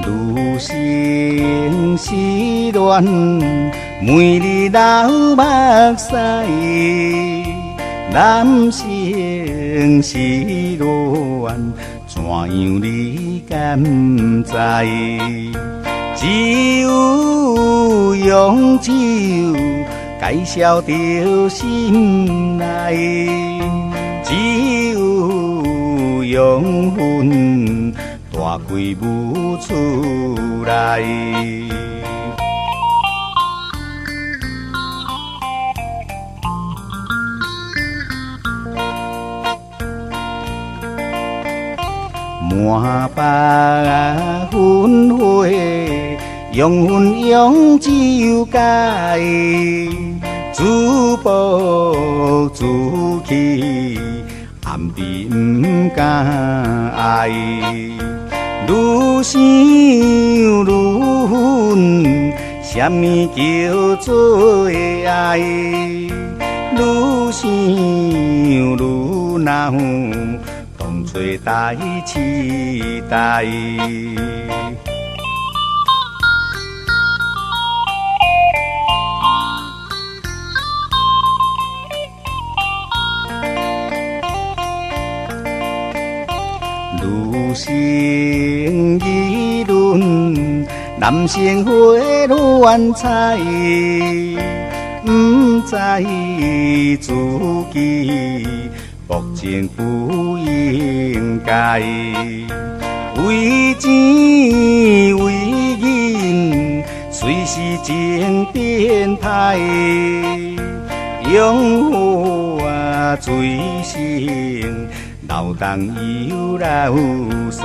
女性是恋，每日流目屎；男性是恋，怎样你敢知？只有用酒解消着心内，只有用魂大开舞出来。满腹魂火，用魂用酒解，自暴自弃，暗地不敢爱。愈想愈恨，什么叫做爱？愈想愈恼，当作代期待。女性议论，男性花乱彩，不知自己薄情不应该，为钱为银，随时情变态，用我醉性。流动又流逝。